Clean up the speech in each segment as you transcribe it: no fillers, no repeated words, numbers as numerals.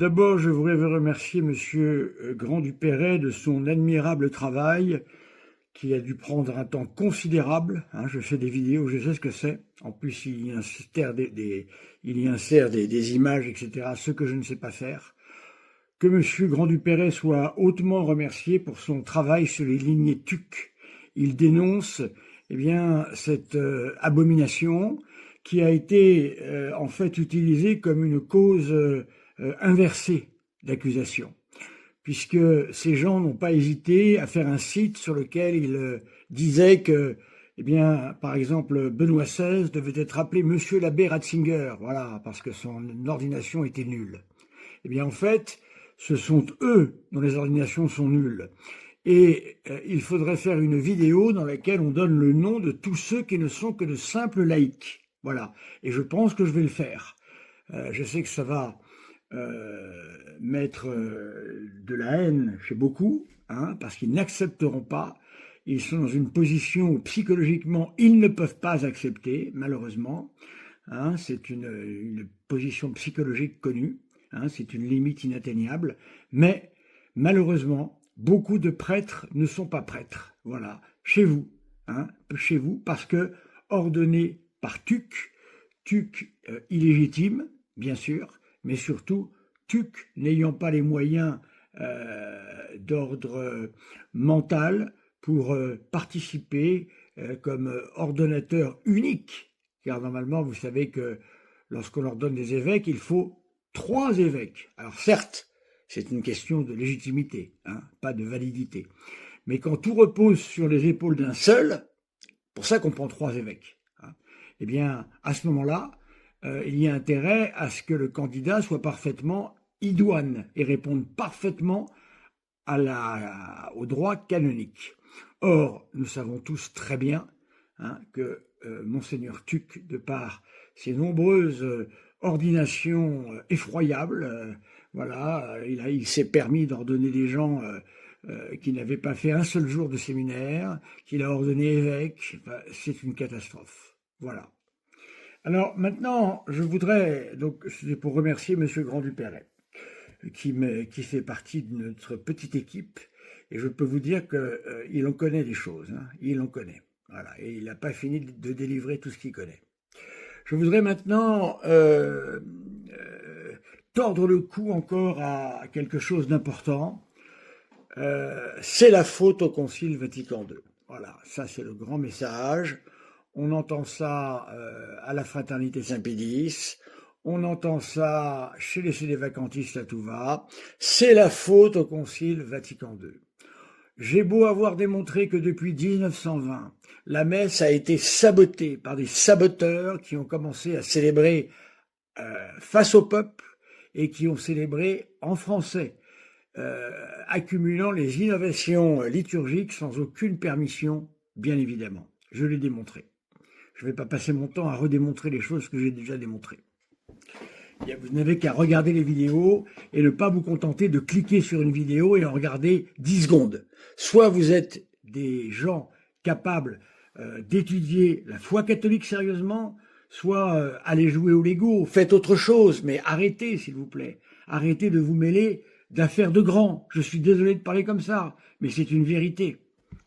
D'abord, je voudrais remercier Monsieur Grand-Dupéret de son admirable travail qui a dû prendre un temps considérable. Je fais des vidéos, je sais ce que c'est. En plus, il y insère des images, etc., ce que je ne sais pas faire. Que Monsieur Grand-Dupéret soit hautement remercié pour son travail sur les lignées TUC. Il dénonce cette abomination qui a été en fait utilisée comme une cause inversée d'accusation, puisque ces gens n'ont pas hésité à faire un site sur lequel ils disaient que, par exemple, Benoît XVI devait être appelé Monsieur l'abbé Ratzinger, voilà, parce que son ordination était nulle. En fait, ce sont eux dont les ordinations sont nulles. Et il faudrait faire une vidéo dans laquelle on donne le nom de tous ceux qui ne sont que de simples laïcs. Voilà. Et je pense que je vais le faire. Je sais que ça va mettre de la haine chez beaucoup, parce qu'ils n'accepteront pas. Ils sont dans une position où psychologiquement ils ne peuvent pas accepter, malheureusement. C'est une position psychologique connue. C'est une limite inatteignable. Mais malheureusement, beaucoup de prêtres ne sont pas prêtres. Voilà, chez vous, parce que ordonné par TUC illégitime, bien sûr, mais surtout TUC n'ayant pas les moyens d'ordre mental pour participer comme ordonnateur unique, car normalement, vous savez que lorsqu'on leur donne des évêques, il faut 3 évêques. Alors certes, c'est une question de légitimité, pas de validité. Mais quand tout repose sur les épaules d'un seul, pour ça qu'on prend 3 évêques, à ce moment-là, il y a intérêt à ce que le candidat soit parfaitement idoine et réponde parfaitement au droit canonique. Or, nous savons tous très bien que Monseigneur Tuc, de par ses nombreuses ordinations effroyables, il s'est permis d'ordonner des gens qui n'avaient pas fait un seul jour de séminaire, qu'il a ordonné évêque. C'est une catastrophe. Voilà. Alors maintenant, je voudrais, donc c'est pour remercier Monsieur Grand-Dupéret, qui fait partie de notre petite équipe, et je peux vous dire qu'il en connaît des choses, il en connaît. Voilà, et il n'a pas fini de délivrer tout ce qu'il connaît. Je voudrais maintenant tordre le cou encore à quelque chose d'important. C'est la faute au Concile Vatican II. Voilà, ça c'est le grand message. On entend ça à la Fraternité Saint-Pédis, on entend ça chez les sédévacantistes à tout va. C'est la faute au Concile Vatican II. J'ai beau avoir démontré que depuis 1920, la messe a été sabotée par des saboteurs qui ont commencé à célébrer face au peuple et qui ont célébré en français, accumulant les innovations liturgiques sans aucune permission, bien évidemment. Je l'ai démontré. Je ne vais pas passer mon temps à redémontrer les choses que j'ai déjà démontrées. Vous n'avez qu'à regarder les vidéos et ne pas vous contenter de cliquer sur une vidéo et en regarder 10 secondes. Soit vous êtes des gens capables d'étudier la foi catholique sérieusement, soit allez jouer au Lego, faites autre chose, mais arrêtez s'il vous plaît. Arrêtez de vous mêler d'affaires de grands. Je suis désolé de parler comme ça, mais c'est une vérité.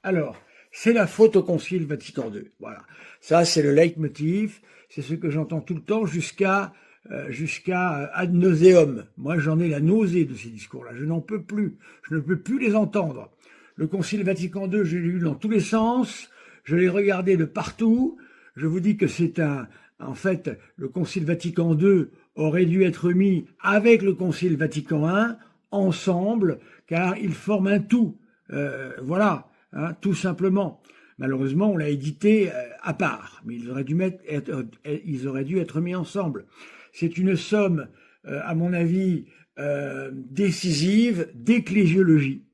Alors, c'est la faute au Concile Vatican II. Voilà. Ça, c'est le leitmotiv. C'est ce que j'entends tout le temps jusqu'à ad nauseum. Moi, j'en ai la nausée de ces discours-là. Je n'en peux plus. Je ne peux plus les entendre. Le Concile Vatican II, je l'ai lu dans tous les sens. Je l'ai regardé de partout. Je vous dis que en fait, le Concile Vatican II aurait dû être mis avec le Concile Vatican I ensemble, car ils forment un tout. Voilà. Tout simplement. Malheureusement, on l'a édité à part, mais ils auraient dû être mis ensemble. C'est une somme, à mon avis, décisive d'ecclésiologie.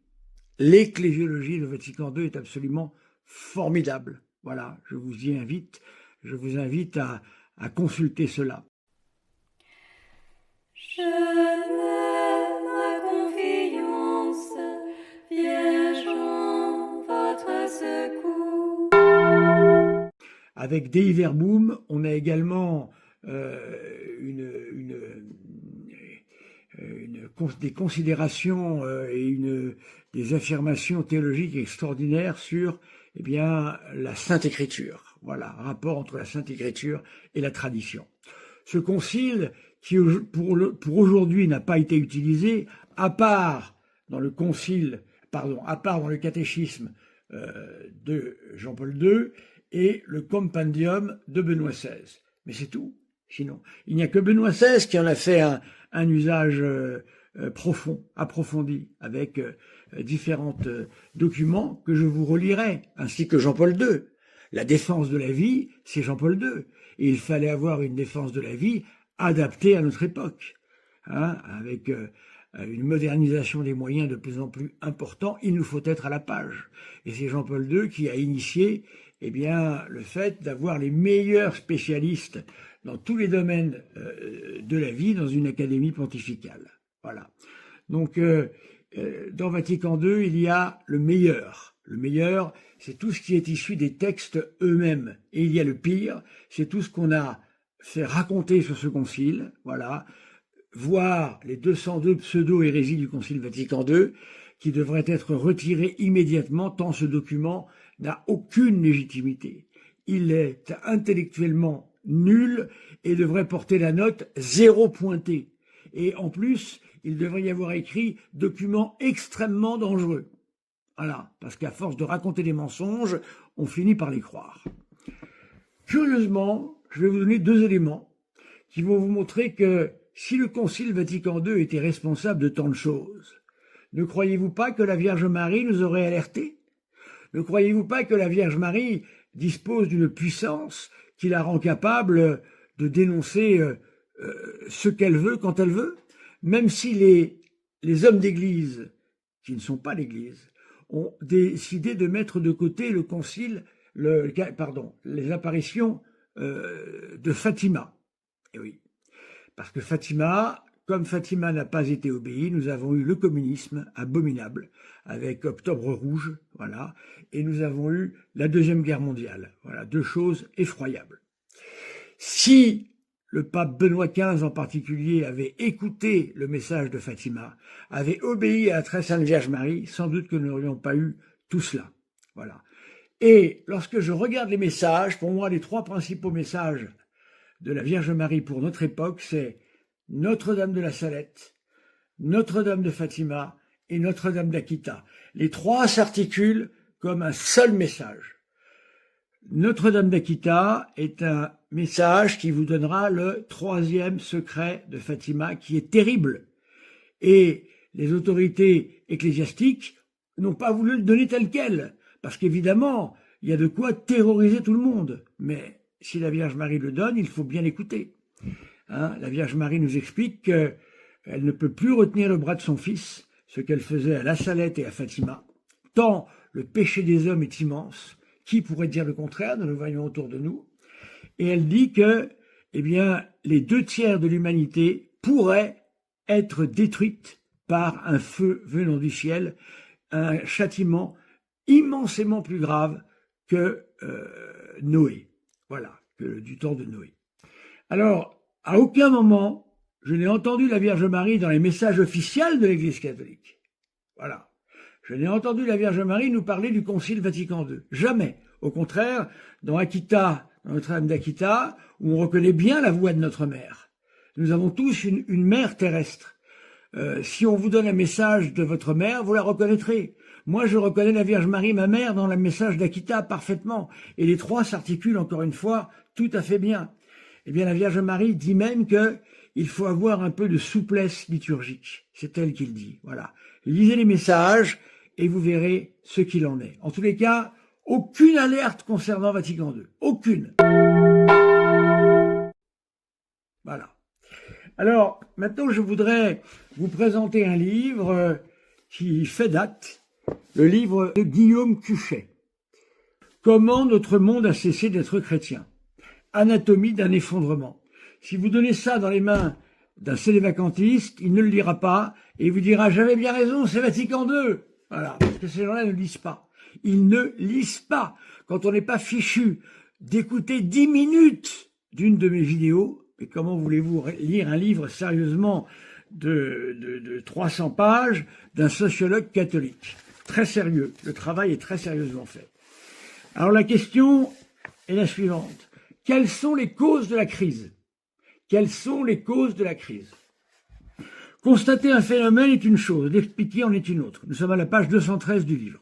L'ecclésiologie de Vatican II est absolument formidable. Voilà, je vous invite à consulter cela. Je mets ma confiance, Vierge, en votre secours. Avec Dei Verbum, on a également des considérations et des affirmations théologiques extraordinaires sur eh bien, la Sainte Écriture. Voilà, rapport entre la Sainte Écriture et la tradition. Ce concile, qui pour aujourd'hui n'a pas été utilisé, à part dans le catéchisme de Jean-Paul II et le compendium de Benoît XVI. Mais c'est tout. Sinon, il n'y a que Benoît XVI qui en a fait un usage profond, approfondi, avec différents documents que je vous relirai, ainsi que Jean-Paul II. La défense de la vie, c'est Jean-Paul II. Et il fallait avoir une défense de la vie adaptée à notre époque, hein, avec une modernisation des moyens de plus en plus important. Il nous faut être à la page. Et c'est Jean-Paul II qui a initié eh bien, le fait d'avoir les meilleurs spécialistes dans tous les domaines de la vie dans une académie pontificale. Voilà. Donc, dans Vatican II, il y a le meilleur. Le meilleur, c'est tout ce qui est issu des textes eux-mêmes. Et il y a le pire, c'est tout ce qu'on a fait raconter sur ce concile. Voilà. Voir les 202 pseudo-hérésies du Concile Vatican II, qui devraient être retirées immédiatement, tant ce document n'a aucune légitimité. Il est intellectuellement nul et devrait porter la note 0 pointé. Et en plus, il devrait y avoir écrit « document extrêmement dangereux ». Voilà, parce qu'à force de raconter des mensonges, on finit par les croire. Curieusement, je vais vous donner 2 éléments qui vont vous montrer que si le Concile Vatican II était responsable de tant de choses, ne croyez-vous pas que la Vierge Marie nous aurait alertés? Ne croyez-vous pas que la Vierge Marie dispose d'une puissance qui la rend capable de dénoncer ce qu'elle veut quand elle veut? Même si les hommes d'Église, qui ne sont pas l'Église, ont décidé de mettre de côté le concile, les apparitions de Fatima. Et oui, parce que comme Fatima n'a pas été obéie, nous avons eu le communisme abominable avec Octobre Rouge, voilà, et nous avons eu la Deuxième Guerre mondiale. Voilà, 2 choses effroyables. Si le pape Benoît XV en particulier avait écouté le message de Fatima, avait obéi à la très sainte Vierge Marie, sans doute que nous n'aurions pas eu tout cela. Voilà. Et lorsque je regarde les messages, pour moi, les 3 principaux messages de la Vierge Marie pour notre époque, c'est Notre-Dame de la Salette, Notre-Dame de Fatima et Notre-Dame d'Aquita. Les 3 s'articulent comme un seul message. Notre-Dame d'Aquita est un message qui vous donnera le 3e secret de Fatima, qui est terrible. Et les autorités ecclésiastiques n'ont pas voulu le donner tel quel, parce qu'évidemment, il y a de quoi terroriser tout le monde. Mais si la Vierge Marie le donne, il faut bien l'écouter. Hein, la Vierge Marie nous explique qu'elle ne peut plus retenir le bras de son fils, ce qu'elle faisait à la Salette et à Fatima, tant le péché des hommes est immense. Qui pourrait dire le contraire? Nous le voyons autour de nous. Et elle dit que, eh bien, les 2/3 de l'humanité pourraient être détruites par un feu venant du ciel, un châtiment immensément plus grave que Noé. Voilà, que du temps de Noé. Alors, à aucun moment, je n'ai entendu la Vierge Marie dans les messages officiels de l'Église catholique. Voilà. Je n'ai entendu la Vierge Marie nous parler du Concile Vatican II. Jamais. Au contraire, dans Akita, dans Notre-Dame d'Akita, où on reconnaît bien la voix de notre mère. Nous avons tous une mère terrestre. Si on vous donne un message de votre mère, vous la reconnaîtrez. Moi, je reconnais la Vierge Marie, ma mère, dans le message d'Akita parfaitement. Et les 3 s'articulent, encore une fois, tout à fait bien. Eh bien, la Vierge Marie dit même qu'il faut avoir un peu de souplesse liturgique. C'est elle qui le dit. Voilà. Lisez les messages et vous verrez ce qu'il en est. En tous les cas, aucune alerte concernant Vatican II. Aucune. Voilà. Alors, maintenant, je voudrais vous présenter un livre qui fait date, le livre de Guillaume Cuchet. Comment notre monde a cessé d'être chrétien. Anatomie d'un effondrement. Si vous donnez ça dans les mains d'un sélévacantiste, il ne le lira pas et il vous dira « J'avais bien raison, c'est Vatican II ». Voilà, parce que ces gens-là ne lisent pas. Ils ne lisent pas. Quand on n'est pas fichu d'écouter 10 minutes d'une de mes vidéos, et comment voulez-vous lire un livre sérieusement de 300 pages d'un sociologue catholique. Très sérieux. Le travail est très sérieusement fait. Alors la question est la suivante. Quelles sont les causes de la crise? Quelles sont les causes de la crise? Constater un phénomène est une chose, l'expliquer en est une autre. Nous sommes à la page 213 du livre.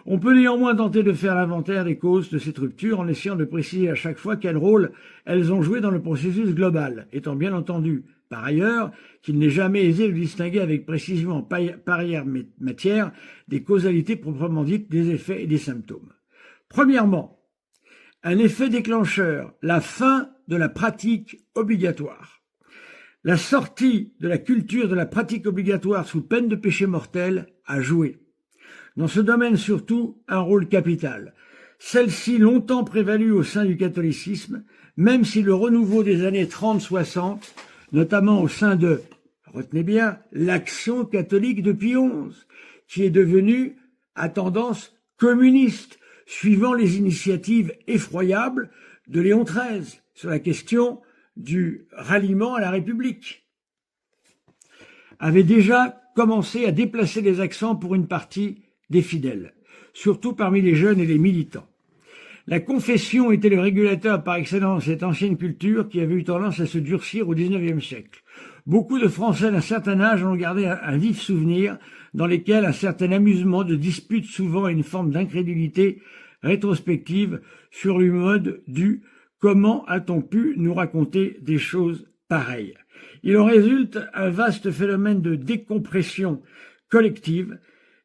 On peut néanmoins tenter de faire l'inventaire des causes de cette rupture en essayant de préciser à chaque fois quel rôle elles ont joué dans le processus global, étant bien entendu, par ailleurs, qu'il n'est jamais aisé de distinguer avec précision en pareille matière des causalités proprement dites des effets et des symptômes. Premièrement, un effet déclencheur, la fin de la pratique obligatoire. La sortie de la culture de la pratique obligatoire sous peine de péché mortel a joué. Dans ce domaine surtout, un rôle capital. Celle-ci longtemps prévalue au sein du catholicisme, même si le renouveau des années 30-60, notamment au sein de, retenez bien, l'Action catholique de Pie XI, qui est devenue à tendance communiste, suivant les initiatives effroyables de Léon XIII sur la question du ralliement à la République, avait déjà commencé à déplacer les accents pour une partie des fidèles, surtout parmi les jeunes et les militants. La confession était le régulateur par excellence de cette ancienne culture qui avait eu tendance à se durcir au XIXe siècle. Beaucoup de Français d'un certain âge en ont gardé un vif souvenir dans lesquels un certain amusement de dispute souvent et une forme d'incrédulité rétrospective sur le mode du « comment a-t-on pu nous raconter des choses pareilles ?» Il en résulte un vaste phénomène de décompression collective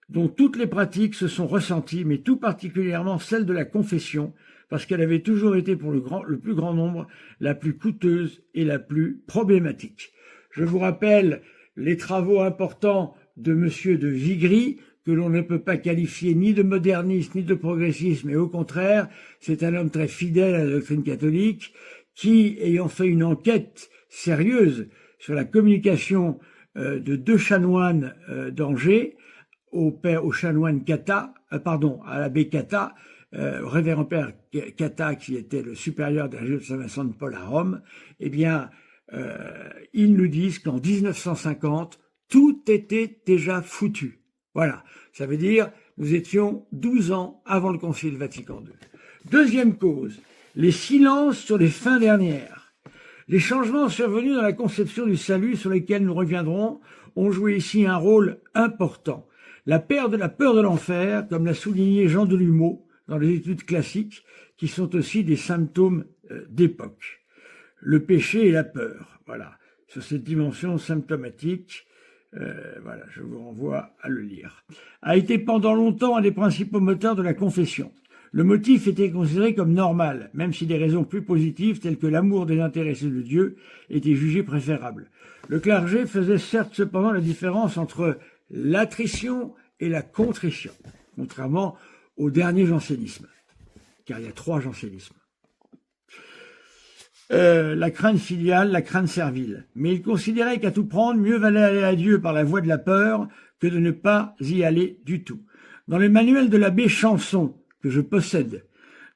dont toutes les pratiques se sont ressenties, mais tout particulièrement celle de la confession, parce qu'elle avait toujours été pour le plus grand nombre la plus coûteuse et la plus problématique. Je vous rappelle les travaux importants de M. de Vigry, que l'on ne peut pas qualifier ni de moderniste ni de progressiste, mais au contraire, c'est un homme très fidèle à la doctrine catholique, qui, ayant fait une enquête sérieuse sur la communication de deux chanoines d'Angers, au chanoine Cata, à l'abbé Cata, au révérend père Cata, qui était le supérieur de la région de Saint-Vincent de Paul à Rome, eh bien, ils nous disent qu'en 1950, tout était déjà foutu. Voilà, ça veut dire nous étions 12 ans avant le Concile Vatican II. Deuxième cause, les silences sur les fins dernières. Les changements survenus dans la conception du salut sur lesquels nous reviendrons ont joué ici un rôle important. La peur de l'enfer, comme l'a souligné Jean Delumeau dans les études classiques, qui sont aussi des symptômes d'époque. Le péché et la peur, voilà, sur cette dimension symptomatique, voilà, je vous renvoie à le lire, a été pendant longtemps un des principaux moteurs de la confession. Le motif était considéré comme normal, même si des raisons plus positives, telles que l'amour désintéressé de Dieu, étaient jugées préférables. Le clergé faisait certes cependant la différence entre l'attrition et la contrition, contrairement au dernier jansénisme, car il y a 3 jansénismes. La crainte filiale, la crainte servile. Mais il considérait qu'à tout prendre, mieux valait aller à Dieu par la voie de la peur que de ne pas y aller du tout. Dans le manuel de l'abbé Chanson, que je possède,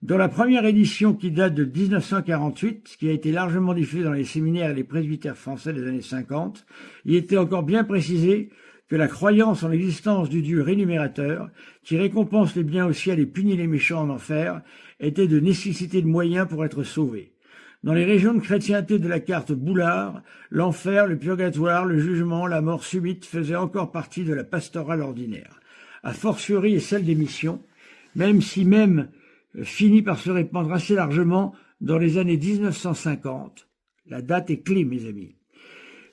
dans la première édition qui date de 1948, qui a été largement diffusée dans les séminaires et les presbytères français des années 50, il était encore bien précisé que la croyance en l'existence du Dieu rémunérateur, qui récompense les biens au ciel et punit les méchants en enfer, était de nécessité de moyens pour être sauvé. Dans les régions de chrétienté de la carte Boulard, l'enfer, le purgatoire, le jugement, la mort subite faisaient encore partie de la pastorale ordinaire. A fortiori et celle des missions, même si finit par se répandre assez largement dans les années 1950. La date est clé, mes amis.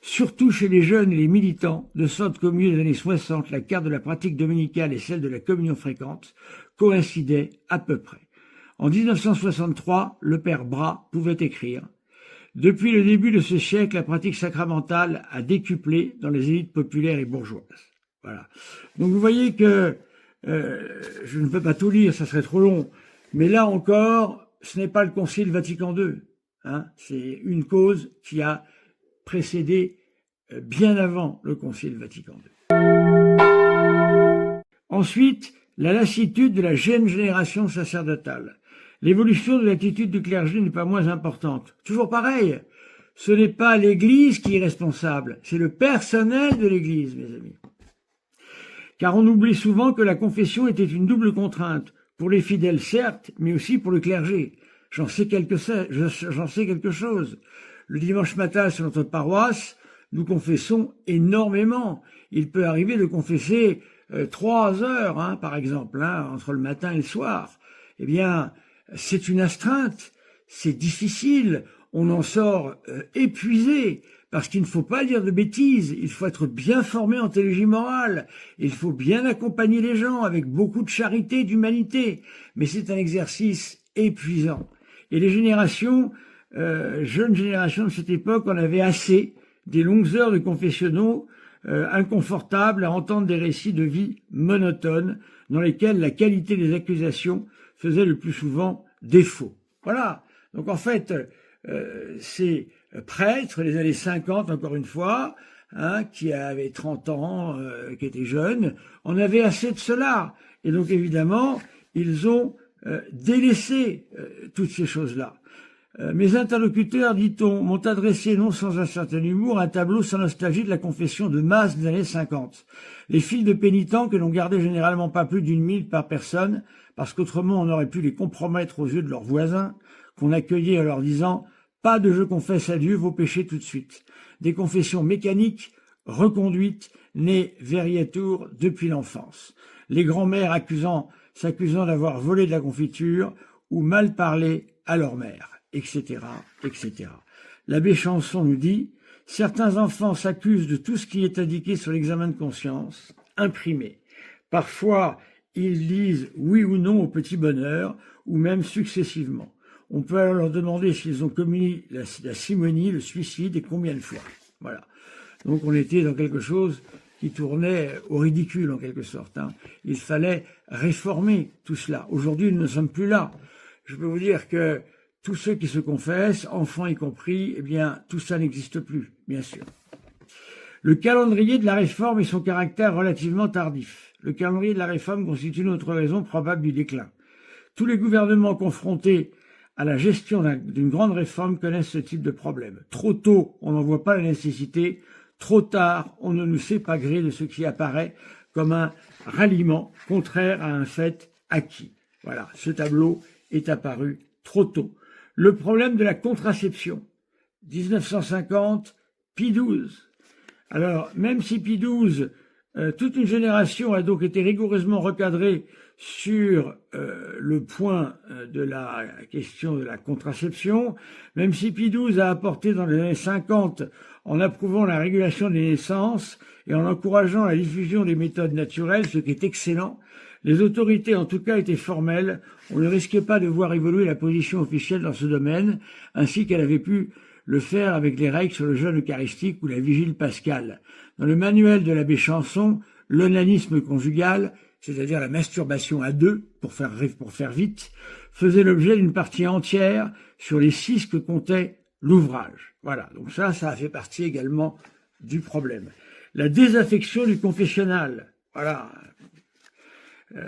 Surtout chez les jeunes et les militants, de sorte qu'au milieu des années 60, la carte de la pratique dominicale et celle de la communion fréquente coïncidaient à peu près. En 1963, le père Bras pouvait écrire « Depuis le début de ce siècle, la pratique sacramentale a décuplé dans les élites populaires et bourgeoises. » Voilà. Donc vous voyez que je ne peux pas tout lire, ça serait trop long. Mais là encore, ce n'est pas le Concile Vatican II. Hein, c'est une cause qui a précédé bien avant le Concile Vatican II. Ensuite, la lassitude de la jeune génération sacerdotale. L'évolution de l'attitude du clergé n'est pas moins importante. Toujours pareil, Ce n'est pas l'Église qui est responsable, c'est le personnel de l'Église, mes amis. Car on oublie souvent que la confession était une double contrainte, pour les fidèles certes, mais aussi pour le clergé. J'en sais quelque chose. Le dimanche matin sur notre paroisse, nous confessons énormément. Il peut arriver de confesser 3 heures, par exemple, entre le matin et le soir. Eh bien, c'est une astreinte, c'est difficile, on en sort épuisé, parce qu'il ne faut pas dire de bêtises, il faut être bien formé en théologie morale, il faut bien accompagner les gens avec beaucoup de charité, d'humanité, mais c'est un exercice épuisant. Et les générations, jeunes générations de cette époque, en avaient assez des longues heures de confessionnaux inconfortables à entendre des récits de vie monotones dans lesquels la qualité des accusations faisait le plus souvent défaut. Voilà. Donc en fait, ces prêtres, les années 50 encore une fois, qui avaient 30 ans, qui étaient jeunes, on avait assez de cela. Et donc évidemment, ils ont délaissé toutes ces choses-là. Mes interlocuteurs, dit-on, m'ont adressé, non sans un certain humour, un tableau sans nostalgie de la confession de masse des années 50. Les files de pénitents que l'on gardait généralement pas plus d'1 000 par personne, parce qu'autrement on aurait pu les compromettre aux yeux de leurs voisins, qu'on accueillait en leur disant « Pas de je confesse à Dieu vos péchés tout de suite ». Des confessions mécaniques, reconduites, nées Verrietour depuis l'enfance. Les grands-mères s'accusant d'avoir volé de la confiture ou mal parlé à leur mère. Etc., etc. L'abbé Chanson nous dit « Certains enfants s'accusent de tout ce qui est indiqué sur l'examen de conscience, imprimé. Parfois, ils disent oui ou non au petit bonheur, ou même successivement. On peut alors leur demander s'ils ont commis la simonie, le suicide, et combien de fois. » Voilà. Donc on était dans quelque chose qui tournait au ridicule, en quelque sorte. Il fallait réformer tout cela. Aujourd'hui, nous ne sommes plus là. Je peux vous dire que tous ceux qui se confessent, enfants y compris, eh bien, tout ça n'existe plus, bien sûr. Le calendrier de la réforme et son caractère relativement tardif. Le calendrier de la réforme constitue une autre raison probable du déclin. Tous les gouvernements confrontés à la gestion d'une grande réforme connaissent ce type de problème. Trop tôt, on n'en voit pas la nécessité. Trop tard, on ne nous sait pas gré de ce qui apparaît comme un ralliement contraire à un fait acquis. Voilà, ce tableau est apparu trop tôt. Le problème de la contraception, 1950, Pie XII. Alors, même si Pie XII, toute une génération a donc été rigoureusement recadrée sur le point de la question de la contraception, même si Pie XII a apporté dans les années 50, en approuvant la régulation des naissances et en encourageant la diffusion des méthodes naturelles, ce qui est excellent, les autorités, en tout cas, étaient formelles. On ne risquait pas de voir évoluer la position officielle dans ce domaine, ainsi qu'elle avait pu le faire avec les règles sur le jeûne eucharistique ou la vigile pascale. Dans le manuel de l'abbé Chanson, l'onanisme conjugal, c'est-à-dire la masturbation à deux, pour faire vite, faisait l'objet d'une partie entière sur les 6 que comptait l'ouvrage. Voilà, donc ça a fait partie également du problème. La désaffection du confessionnal, voilà.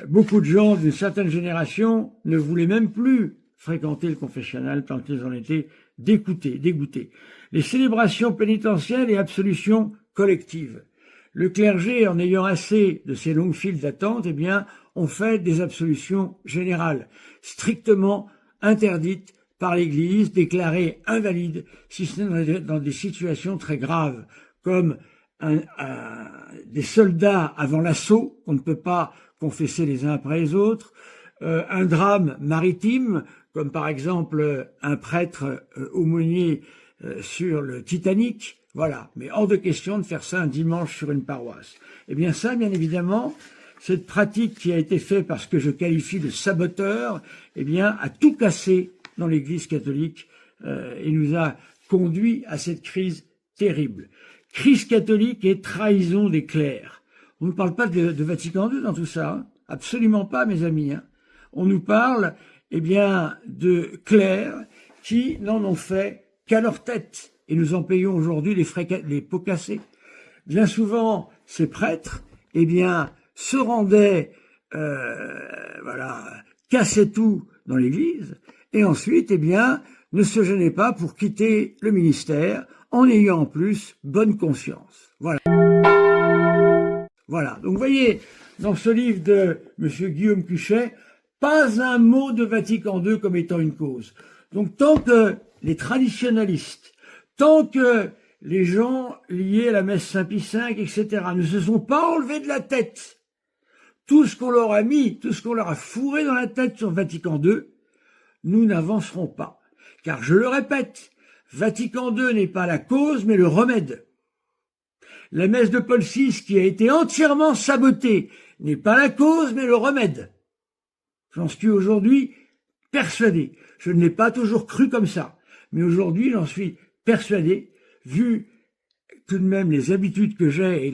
Beaucoup de gens d'une certaine génération ne voulaient même plus fréquenter le confessionnal tant qu'ils en étaient dégoûtés. Les célébrations pénitentielles et absolutions collectives. Le clergé, en ayant assez de ces longues files d'attente, eh bien, on fait des absolutions générales, strictement interdites par l'Église, déclarées invalides, si ce n'est dans des situations très graves, comme des soldats avant l'assaut, qu'on ne peut pas confesser les uns après les autres, un drame maritime, comme par exemple un prêtre aumônier sur le Titanic, voilà. Mais hors de question de faire ça un dimanche sur une paroisse. Eh bien ça, bien évidemment, cette pratique qui a été faite par ce que je qualifie de saboteur, eh bien, a tout cassé dans l'Église catholique et nous a conduit à cette crise terrible. Crise catholique et trahison des clercs. On ne parle pas de Vatican II dans tout ça, absolument pas, mes amis. On nous parle, eh bien, de clercs qui n'en ont fait qu'à leur tête. Et nous en payons aujourd'hui les pots cassés. Bien souvent, ces prêtres, eh bien, se rendaient, cassaient tout dans l'Église, et ensuite, eh bien, ne se gênez pas pour quitter le ministère en ayant en plus bonne conscience. Voilà. Voilà. Donc vous voyez, dans ce livre de M. Guillaume Cuchet, pas un mot de Vatican II comme étant une cause. Donc tant que les traditionalistes, tant que les gens liés à la messe Saint-Pie V, etc., ne se sont pas enlevés de la tête tout ce qu'on leur a mis, tout ce qu'on leur a fourré dans la tête sur Vatican II, nous n'avancerons pas. Car je le répète, Vatican II n'est pas la cause, mais le remède. La messe de Paul VI, qui a été entièrement sabotée, n'est pas la cause, mais le remède. J'en suis aujourd'hui persuadé. Je ne l'ai pas toujours cru comme ça, mais aujourd'hui, j'en suis persuadé, vu tout de même les habitudes que j'ai et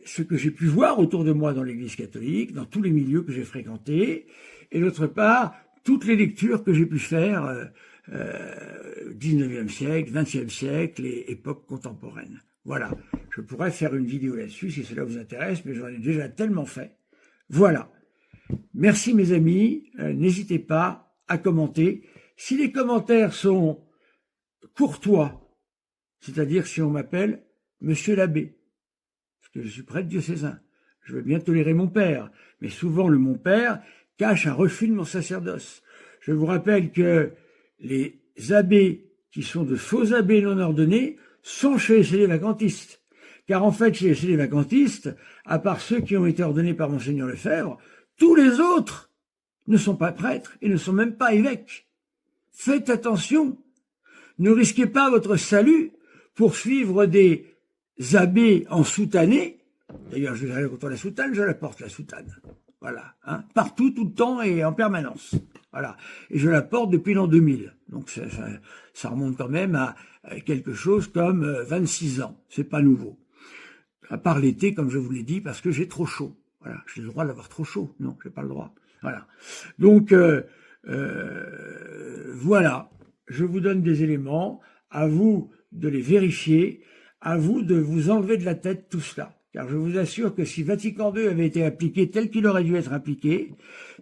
ce que j'ai pu voir autour de moi dans l'Église catholique, dans tous les milieux que j'ai fréquentés, et d'autre part, toutes les lectures que j'ai pu faire 19e siècle, 20e siècle et époque contemporaine. Voilà, je pourrais faire une vidéo là-dessus si cela vous intéresse, mais j'en ai déjà tellement fait. Voilà. Merci mes amis, n'hésitez pas à commenter. Si les commentaires sont courtois, c'est-à-dire si on m'appelle Monsieur l'abbé, parce que je suis prêtre diocésain, je veux bien tolérer mon père, mais souvent le mon père cache un refus de mon sacerdoce. Je vous rappelle que les abbés qui sont de faux abbés non ordonnés sont chez les vacantistes. Car en fait, chez les vacantistes, à part ceux qui ont été ordonnés par Monseigneur Lefebvre, tous les autres ne sont pas prêtres et ne sont même pas évêques. Faites attention. Ne risquez pas votre salut pour suivre des abbés en soutannée. D'ailleurs, je dirais contre la soutane, je la porte la soutane. Voilà, hein, partout, tout le temps et en permanence. Voilà, et je la porte depuis l'an 2000. Donc ça remonte quand même à quelque chose comme 26 ans. C'est pas nouveau. À part l'été, comme je vous l'ai dit, parce que j'ai trop chaud. Voilà, j'ai le droit d'avoir trop chaud. Non, j'ai pas le droit. Voilà. Donc voilà, je vous donne des éléments, à vous de les vérifier, à vous de vous enlever de la tête tout cela. Car je vous assure que si Vatican II avait été appliqué tel qu'il aurait dû être appliqué,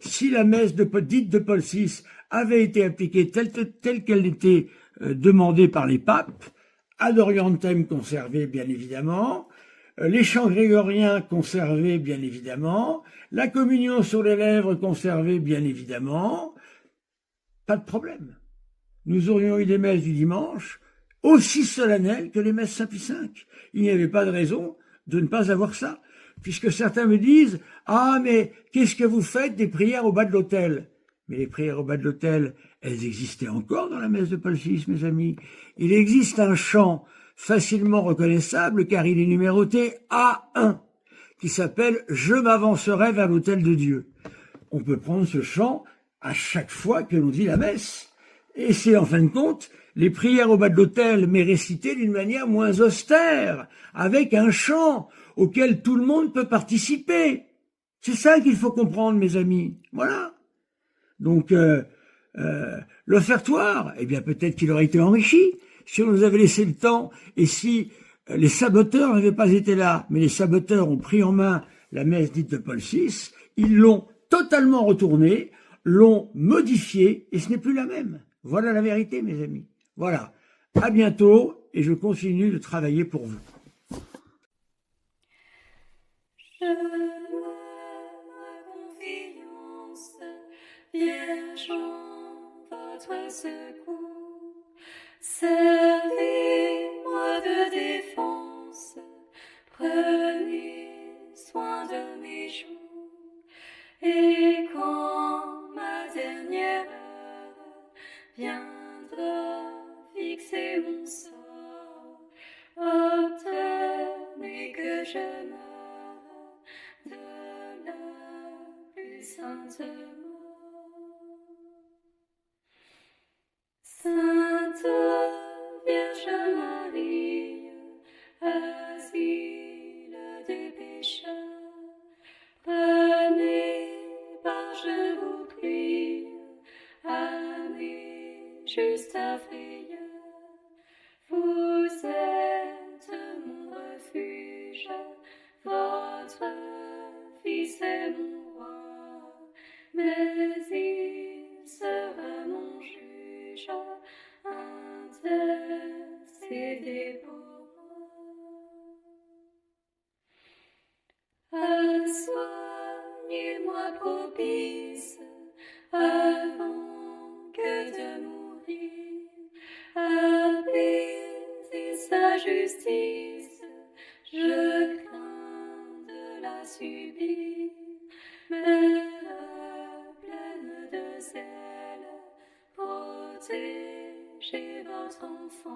si la messe dite de Paul VI avait été appliquée telle qu'elle était demandée par les papes, ad orientem conservé bien évidemment, les chants grégoriens conservés bien évidemment, la communion sur les lèvres conservée bien évidemment, pas de problème. Nous aurions eu des messes du dimanche aussi solennelles que les messes Saint-Pie V. Il n'y avait pas de raison de ne pas avoir ça, puisque certains me disent « Ah, mais qu'est-ce que vous faites des prières au bas de l'autel ?» Mais les prières au bas de l'autel, elles existaient encore dans la messe de Paul VI, mes amis. Il existe un chant facilement reconnaissable, car il est numéroté A1, qui s'appelle « Je m'avancerai vers l'autel de Dieu ». On peut prendre ce chant à chaque fois que l'on dit la messe. Et c'est en fin de compte les prières au bas de l'autel, mais récitées d'une manière moins austère, avec un chant auquel tout le monde peut participer. C'est ça qu'il faut comprendre, mes amis. Voilà. Donc, l'offertoire, eh bien peut-être qu'il aurait été enrichi si on nous avait laissé le temps et si les saboteurs n'avaient pas été là. Mais les saboteurs ont pris en main la messe dite de Paul VI, ils l'ont totalement retournée, l'ont modifiée et ce n'est plus la même. Voilà la vérité, mes amis. Voilà. À bientôt et je continue de travailler pour vous. Je mets ma confiance, Vierge en votre secours. Servez-moi de défense, prenez soin de mes jours. Et quand ma dernière heure viendra fixer mon sort, obtenez que je meure de la plus sainte mort. Sainte Vierge Marie, asile des pécheurs, prenez par, je vous prie, à mes justes frayeurs. Vous êtes mon refuge, votre Fils est mon roi, mais il sera mon juge avant que de mourir, apaiser sa justice, je crains de la subir, mère pleine de zèle, protégez votre enfant.